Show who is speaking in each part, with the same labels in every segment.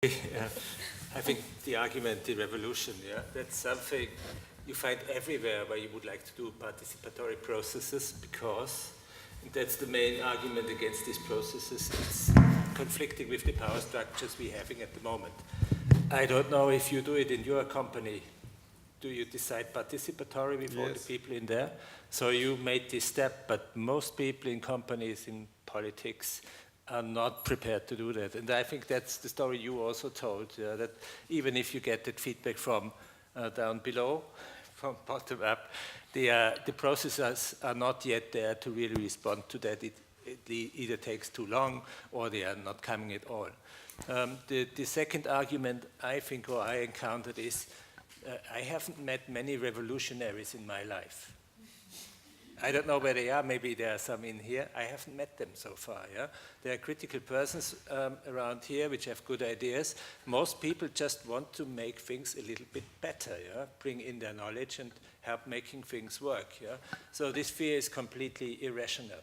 Speaker 1: I think the argument, the revolution, that's something you find everywhere where you would like to do participatory processes, because, and that's the main argument against these processes, it's conflicting with the power structures we're having at the moment. I don't know if you do it in your company. Do you decide participatory with all the people in there? So you made this step, but most people in companies, in politics, are not prepared to do that. And I think that's the story you also told, that even if you get that feedback from down below, from bottom up, the processes are not yet there to really respond to that. It either takes too long or they are not coming at all. The second argument I think, or I encountered, is I haven't met many revolutionaries in my life. I don't know where they are, maybe there are some in here. I haven't met them so far, There are critical persons around here which have good ideas. Most people just want to make things a little bit better, Bring in their knowledge and help making things work, So this fear is completely irrational.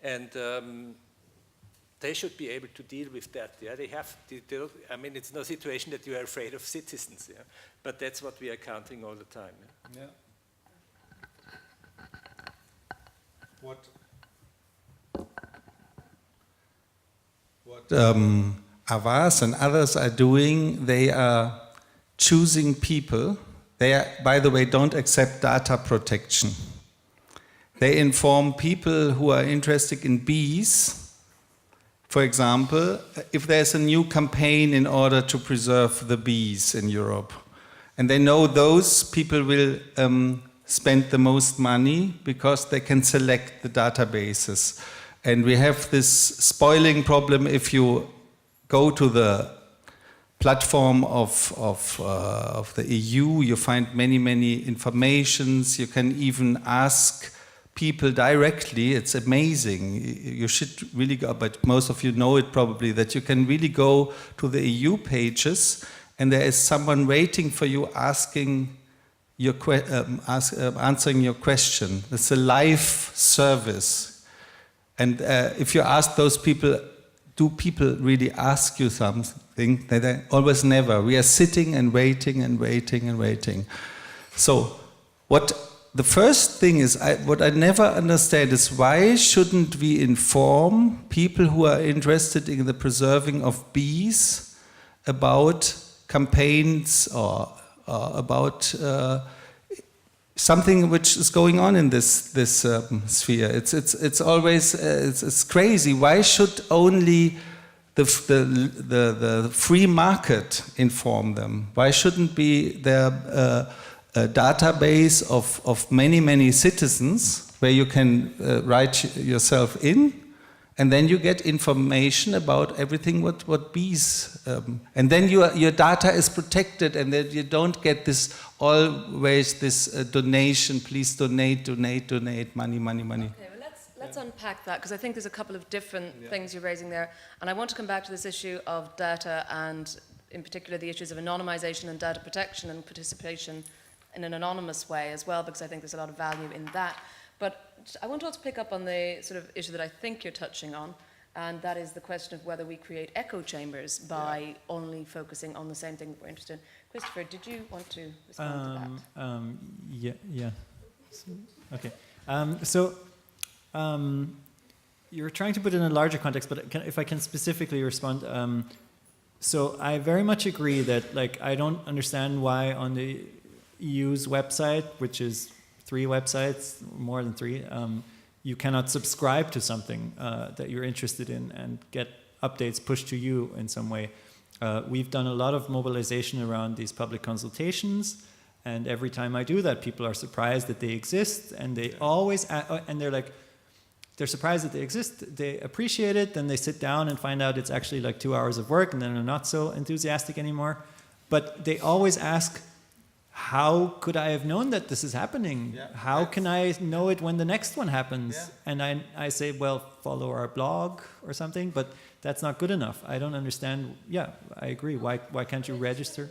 Speaker 1: And they should be able to deal with that, They have to, I mean, it's no situation that you are afraid of citizens, But that's what we are counting all the time,
Speaker 2: What Avas and others are doing, they are choosing people. They are, by the way, don't accept data protection. They inform people who are interested in bees. For example, if there's a new campaign in order to preserve the bees in Europe, and they know those people will spend the most money because they can select the databases. And we have this spoiling problem if you go to the platform of the EU, you find many informations, you can even ask people directly. It's amazing. You should really go, but most of you know it probably, that you can really go to the EU pages and there is someone waiting for you asking your answering your question. It's a live service. And if you ask those people, do people really ask you something? They always never. We are sitting and waiting and waiting and waiting. So the first thing is, what I never understand is, why shouldn't we inform people who are interested in the preserving of bees about campaigns or about something which is going on in this sphere? It's always it's crazy. Why should only the free market inform them? Why shouldn't be there a database of many citizens where you can write yourself in, and then you get information about everything what bees, and then your data is protected, and then you don't get this donation, please donate, money. Okay,
Speaker 3: well let's unpack that, because I think there's a couple of different things you're raising there, and I want to come back to this issue of data, and in particular the issues of anonymization and data protection and participation in an anonymous way as well, because I think there's a lot of value in that. But I want to also pick up on the sort of issue that I think you're touching on, and that is the question of whether we create echo chambers by only focusing on the same thing that we're interested in. Christopher, did you want to respond to that?
Speaker 4: Yeah. Okay. You're trying to put it in a larger context, but if I can specifically respond, so I very much agree that, like, I don't understand why on the EU's website, which is 3 websites, more than 3, you cannot subscribe to something that you're interested in and get updates pushed to you in some way. We've done a lot of mobilization around these public consultations, and every time I do that, people are surprised that they exist, and they always, and they're surprised that they exist, they appreciate it, then they sit down and find out it's actually like 2 hours of work, and then they're not so enthusiastic anymore. But they always ask, how could I have known that this is happening? How can I know it when the next one happens? And I say, well, follow our blog or something, but that's not good enough. I don't understand. Yeah, I agree. Why can't you register?
Speaker 5: You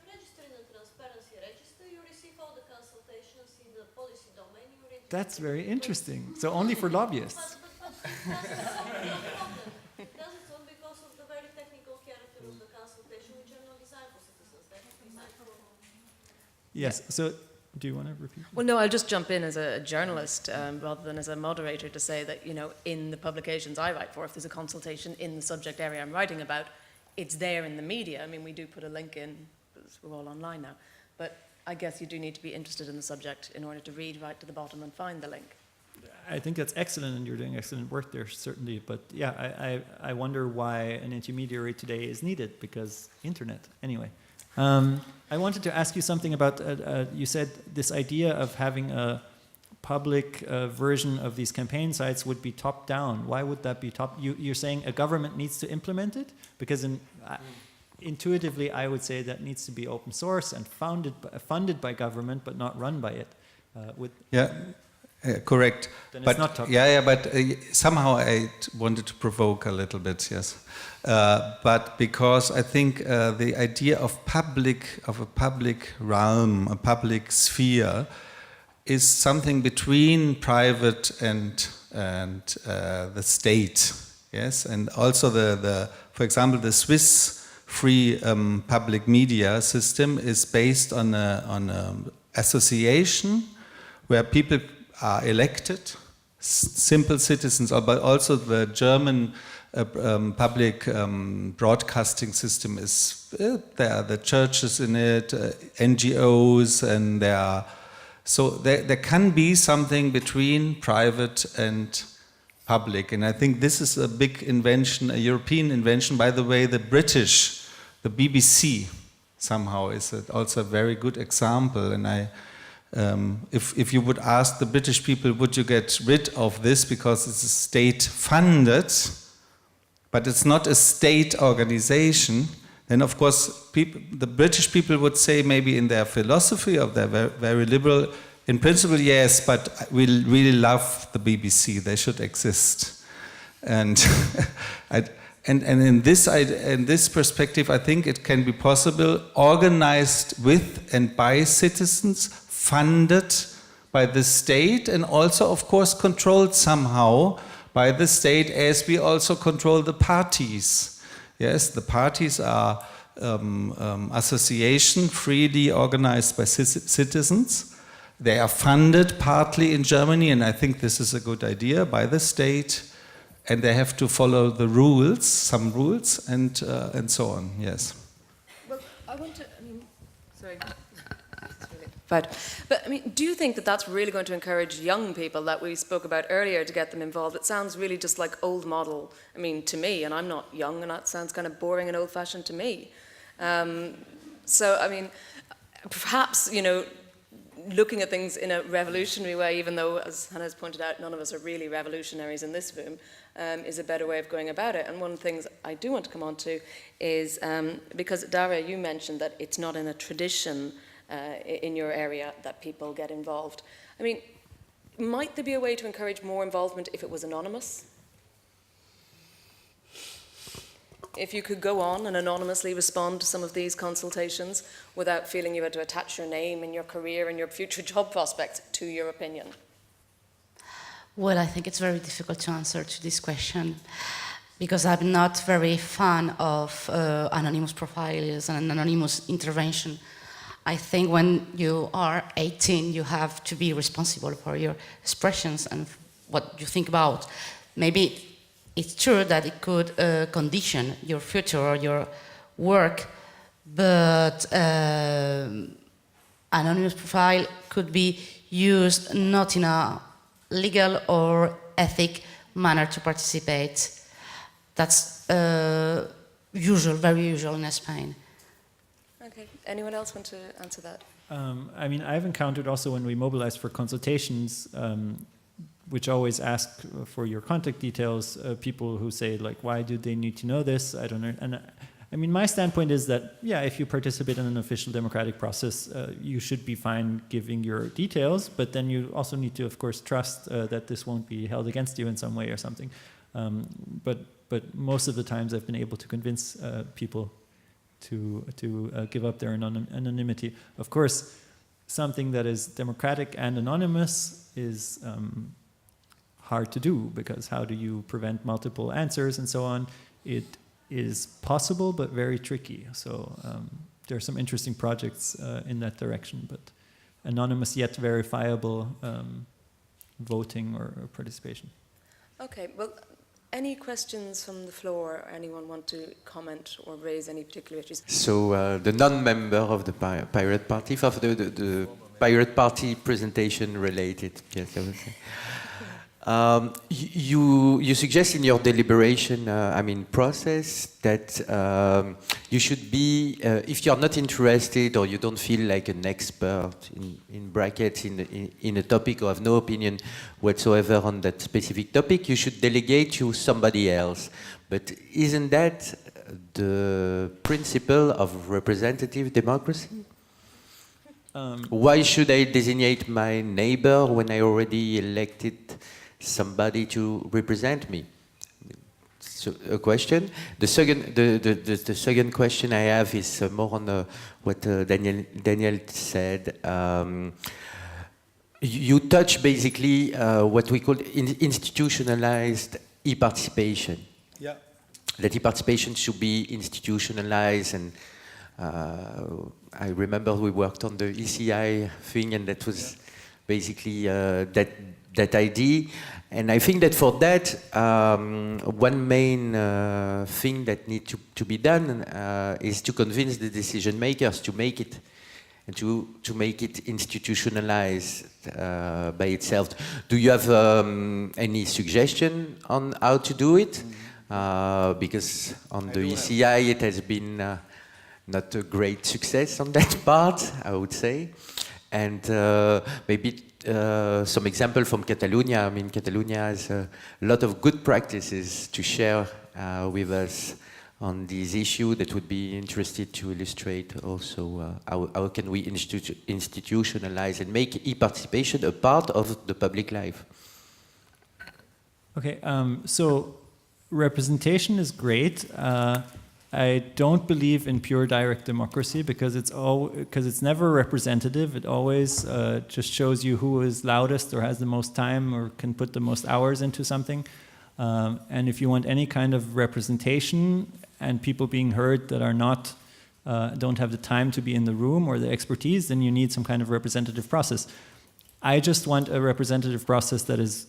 Speaker 5: register in the transparency register, you receive all the consultations in the policy domain.
Speaker 4: That's very interesting. So only for lobbyists.
Speaker 5: But that's the problem. That's the problem, because
Speaker 4: Yes. So, do you want to repeat?
Speaker 3: Well, no, I'll just jump in as a journalist rather than as a moderator to say that, you know, in the publications I write for, if there's a consultation in the subject area I'm writing about, it's there in the media. I mean, we do put a link in, because we're all online now, but I guess you do need to be interested in the subject in order to read right to the bottom and find the link.
Speaker 4: I think that's excellent, and you're doing excellent work there, certainly. But yeah, I wonder why an intermediary today is needed, because internet. Anyway, I wanted to ask you something about, you said this idea of having a public version of these campaign sites would be top-down. Why would that be you're saying a government needs to implement it? Because intuitively, I would say that needs to be open source and funded by government, but not run by it.
Speaker 2: Correct.
Speaker 4: Then
Speaker 2: but
Speaker 4: it's not top.
Speaker 2: but somehow I wanted to provoke a little bit, yes. But because I think the idea of a public realm, a public sphere, is something between private and the state, yes. And also for example, the Swiss free public media system is based on an association where people are elected, simple citizens, but also the German public broadcasting system is there are the churches in it, NGOs, and there can be something between private and public, and I think this is a big invention, a European invention. By the way, the BBC somehow is also a very good example, and if you would ask the British people, would you get rid of this because it's state-funded, but it's not a state organization, then of course the British people would say, maybe in their philosophy of their very liberal, in principle, yes, but we really love the BBC, they should exist. And in this perspective, I think it can be possible, organized with and by citizens, funded by the state, and also, of course, controlled somehow by the state, as we also control the parties. Yes, the parties are association freely organized by citizens. They are funded partly in Germany, and I think this is a good idea, by the state, and they have to follow the rules, some rules, and so on. Yes.
Speaker 3: Well, I want to. Sorry. Right. But I mean, do you think that that's really going to encourage young people that we spoke about earlier to get them involved? It sounds really just like old model, I mean, to me, and I'm not young, and that sounds kind of boring and old-fashioned to me. So, I mean, perhaps, you know, looking at things in a revolutionary way, even though, as Hannah's pointed out, none of us are really revolutionaries in this room, is a better way of going about it. And one of the things I do want to come on to is, because Dara, you mentioned that it's not in a tradition in your area that people get involved. I mean, might there be a way to encourage more involvement if it was anonymous? If you could go on and anonymously respond to some of these consultations without feeling you had to attach your name and your career and your future job prospects to your opinion?
Speaker 6: Well, I think it's very difficult to answer to this question, because I'm not very fan of anonymous profiles and anonymous intervention. I think when you are 18, you have to be responsible for your expressions and what you think about. Maybe it's true that it could condition your future or your work, but anonymous profile could be used not in a legal or ethic manner to participate. That's usual, very usual in Spain.
Speaker 3: Okay. Anyone else want to answer that?
Speaker 4: I mean, I've encountered also when we mobilize for consultations, which always ask for your contact details, people who say, like, why do they need to know this? I don't know. And I mean, my standpoint is that, yeah, if you participate in an official democratic process, you should be fine giving your details, but then you also need to, of course, trust that this won't be held against you in some way or something. But most of the times I've been able to convince people to give up their anonymity. Of course, something that is democratic and anonymous is hard to do, because how do you prevent multiple answers and so on? It is possible, but very tricky. So there are some interesting projects in that direction, but anonymous yet verifiable voting or participation.
Speaker 3: Okay, well, any questions from the floor? Anyone want to comment or raise any particular issues?
Speaker 7: So the non-member of the Pirate Party, of the Pirate Party presentation related, yes, I would say. You suggest in your deliberation, process that you should be, if you're not interested or you don't feel like an expert in brackets in a topic or have no opinion whatsoever on that specific topic, you should delegate to somebody else. But isn't that the principle of representative democracy? Why should I designate my neighbor when I already elected somebody to represent me? So a question. The second question I have is more on what Daniel said. You touch basically what we call institutionalized e-participation.
Speaker 2: Yeah.
Speaker 7: That e-participation should be institutionalized, and I remember we worked on the ECI thing, and that was basically that idea. And I think that for that, one main thing that needs to be done is to convince the decision makers to make it, and to make it institutionalized by itself. Do you have any suggestion on how to do it? Because on the ECI it has been not a great success on that part, I would say. And maybe some example from Catalonia. I mean, Catalonia has a lot of good practices to share with us on this issue that would be interested to illustrate also how can we institutionalize and make e-participation a part of the public life.
Speaker 4: Okay, so representation is great. I don't believe in pure direct democracy because it's never representative. It always just shows you who is loudest or has the most time or can put the most hours into something. And if you want any kind of representation and people being heard that are not don't have the time to be in the room or the expertise, then you need some kind of representative process. I just want a representative process that is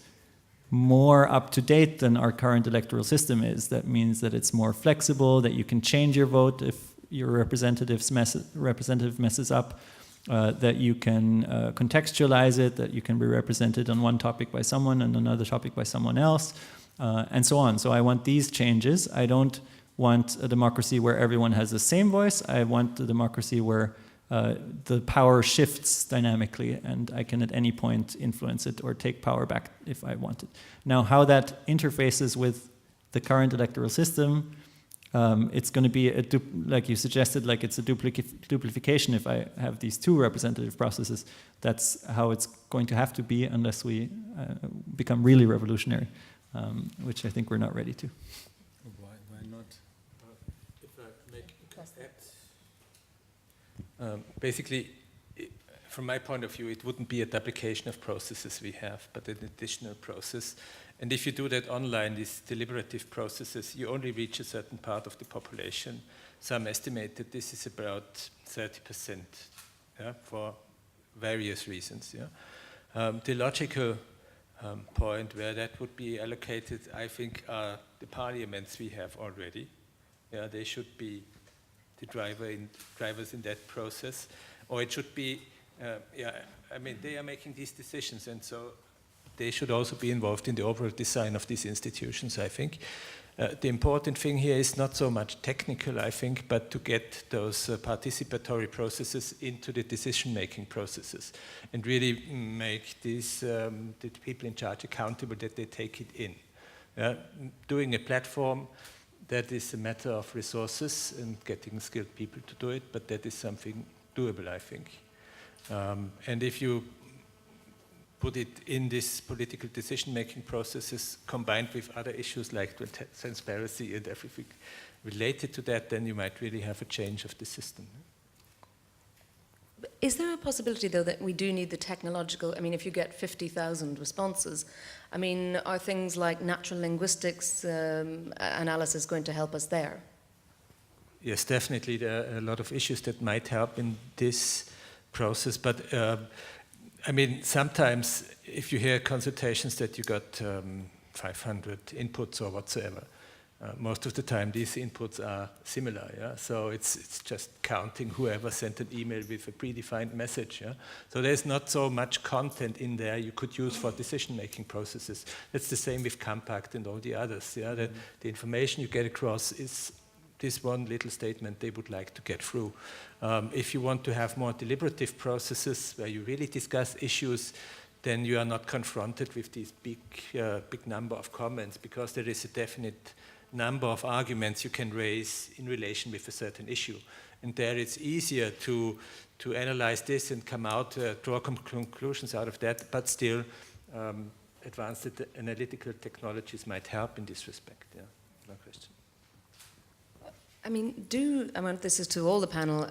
Speaker 4: more up to date than our current electoral system is. That means that it's more flexible, that you can change your vote if your representative messes up, that you can contextualize it, that you can be represented on one topic by someone and another topic by someone else, and so on. So I want these changes. I don't want a democracy where everyone has the same voice. I want a democracy where the power shifts dynamically and I can at any point influence it or take power back if I want it. Now, how that interfaces with the current electoral system, it's going to be, like you suggested, like it's a duplication if I have these two representative processes. That's how it's going to have to be unless we become really revolutionary, which I think we're not ready to.
Speaker 1: Why not? If I make basically, from my point of view, it wouldn't be a duplication of processes we have, but an additional process. And if you do that online, these deliberative processes, you only reach a certain part of the population. Some estimate that this is about 30%, yeah, for various reasons. Yeah. The logical point where that would be allocated, I think, are the parliaments we have already. Yeah, they should be the drivers in that process, or it should be, I mean, they are making these decisions, and so they should also be involved in the overall design of these institutions, I think. The important thing here is not so much technical, I think, but to get those participatory processes into the decision-making processes and really make these the people in charge accountable that they take it in. Doing a platform, that is a matter of resources and getting skilled people to do it, but that is something doable, I think. And if you put it in this political decision-making processes combined with other issues like transparency and everything related to that, then you might really have a change of the system.
Speaker 3: Is there a possibility, though, that we do need the technological, I mean, if you get 50,000 responses, I mean, are things like natural linguistics analysis going to help us there?
Speaker 1: yes, definitely there are a lot of issues that might help in this process, but I mean, sometimes if you hear consultations that you got 500 inputs or whatsoever, most of the time these inputs are similar, yeah? So it's just counting whoever sent an email with a predefined message, yeah? So there's not so much content in there you could use for decision-making processes. That's the same with Compact and all the others, yeah? The information you get across is this one little statement they would like to get through. If you want to have more deliberative processes where you really discuss issues, then you are not confronted with these big number of comments, because there is a definite number of arguments you can raise in relation with a certain issue. And there it's easier to analyze this and come out, draw conclusions out of that, but still advanced analytical technologies might help in this respect. Yeah, no question.
Speaker 3: I mean, this is to all the panel,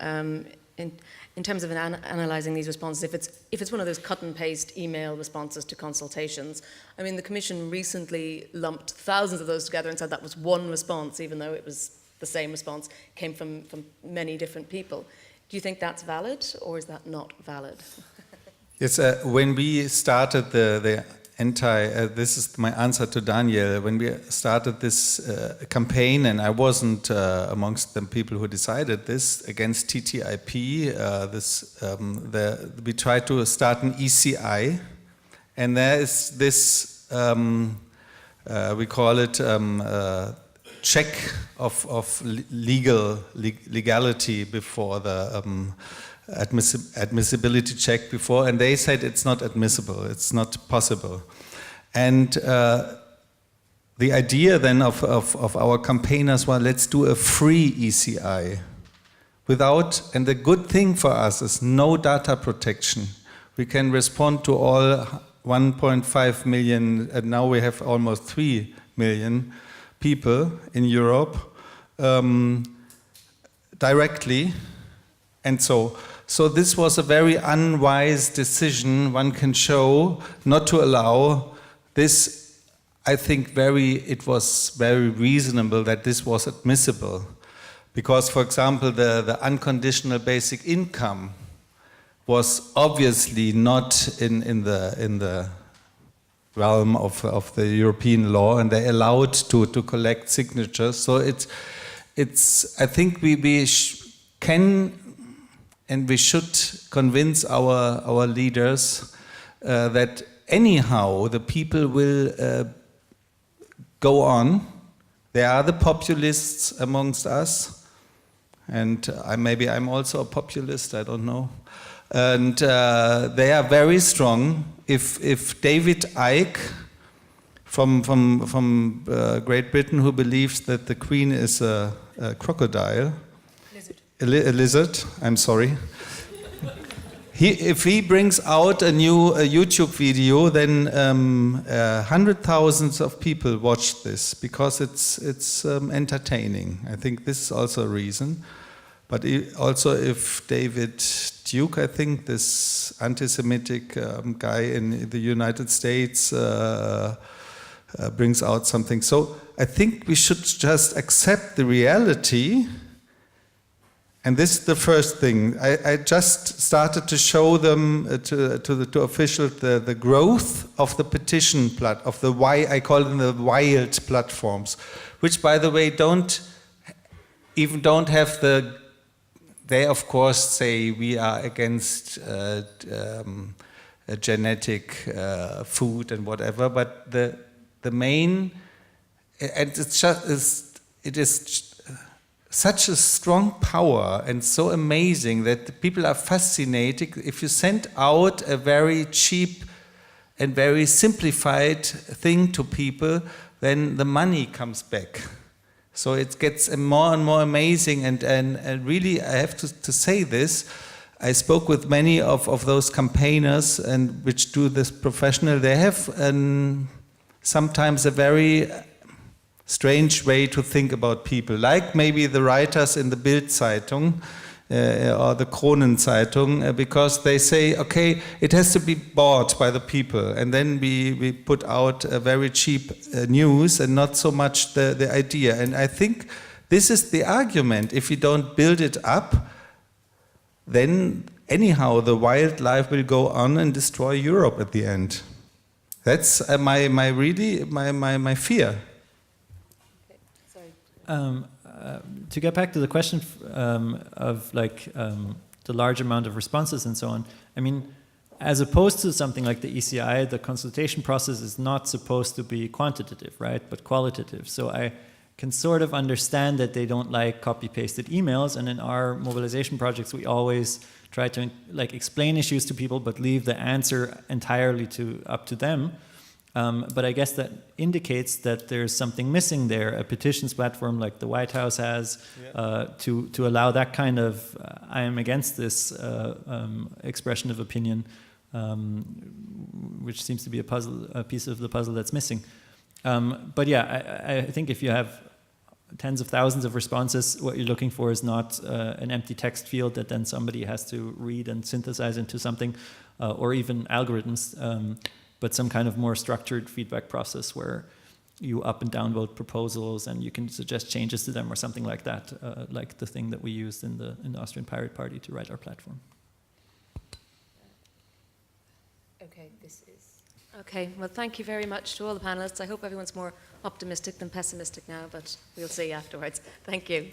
Speaker 3: in terms of analysing these responses, if it's one of those cut and paste email responses to consultations, I mean, the Commission recently lumped thousands of those together and said that was one response, even though it was the same response, came from many different people. Do you think that's valid, or is that not valid?
Speaker 2: Yes, when we started the this is my answer to Daniel. When we started this campaign, and I wasn't amongst the people who decided this, against TTIP, we tried to start an ECI, and there is this, we call it check of legality before the admissibility check before, and they said it's not admissible, it's not possible. And the idea then of our campaigners was, let's do a free ECI and the good thing for us is no data protection. We can respond to all 1.5 million, and now we have almost 3 million people in Europe directly. And so this was a very unwise decision, one can show, not to allow this. I think it was very reasonable that this was admissible. Because, for example, the unconditional basic income was obviously not in the realm of the European law, and they allowed to collect signatures. So it's I think we can and we should convince our leaders that anyhow the people will go on. There are the populists amongst us, and maybe I'm also a populist, I don't know. And they are very strong. If David Icke from Great Britain, who believes that the Queen is a crocodile, a lizard, I'm sorry. If he brings out a new YouTube video, then 100,000 of people watch this because it's entertaining. I think this is also a reason. But also if David Duke, I think this anti-Semitic guy in the United States brings out something. So I think we should just accept the reality. And this is the first thing. I just started to show them to officials the growth of the petition of the I call them the wild platforms, which, by the way, don't have the. They of course say we are against genetic food and whatever, but the main, and it is such a strong power and so amazing that the people are fascinated. If you send out a very cheap and very simplified thing to people, then the money comes back. So it gets more and more amazing, and really I have to say this. I spoke with many of those campaigners and which do this professional. They have sometimes a very strange way to think about people, like maybe the writers in the Bild-Zeitung or the Kronenzeitung, because they say, okay, it has to be bought by the people, and then we put out a very cheap news and not so much the idea. And I think this is the argument. If we don't build it up, then anyhow the wildlife will go on and destroy Europe at the end. That's my fear.
Speaker 3: Okay, sorry.
Speaker 4: To get back to the question of the large amount of responses and so on, I mean, as opposed to something like the ECI, the consultation process is not supposed to be quantitative, right, but qualitative. So I can sort of understand that they don't like copy-pasted emails, and in our mobilization projects, we always try to explain issues to people, but leave the answer entirely up to them. But I guess that indicates that there's something missing there, a petitions platform like the White House has, to allow that kind of, I am against this expression of opinion, which seems to be a piece of the puzzle that's missing. But yeah, I think if you have tens of thousands of responses, what you're looking for is not an empty text field that then somebody has to read and synthesize into something, or even algorithms, but some kind of more structured feedback process where you up and downvote proposals and you can suggest changes to them or something like that, like the thing that we used in the Austrian Pirate Party to write our platform.
Speaker 3: Okay, this is... Okay, well, thank you very much to all the panelists. I hope everyone's more optimistic than pessimistic now, but we'll see afterwards. Thank you.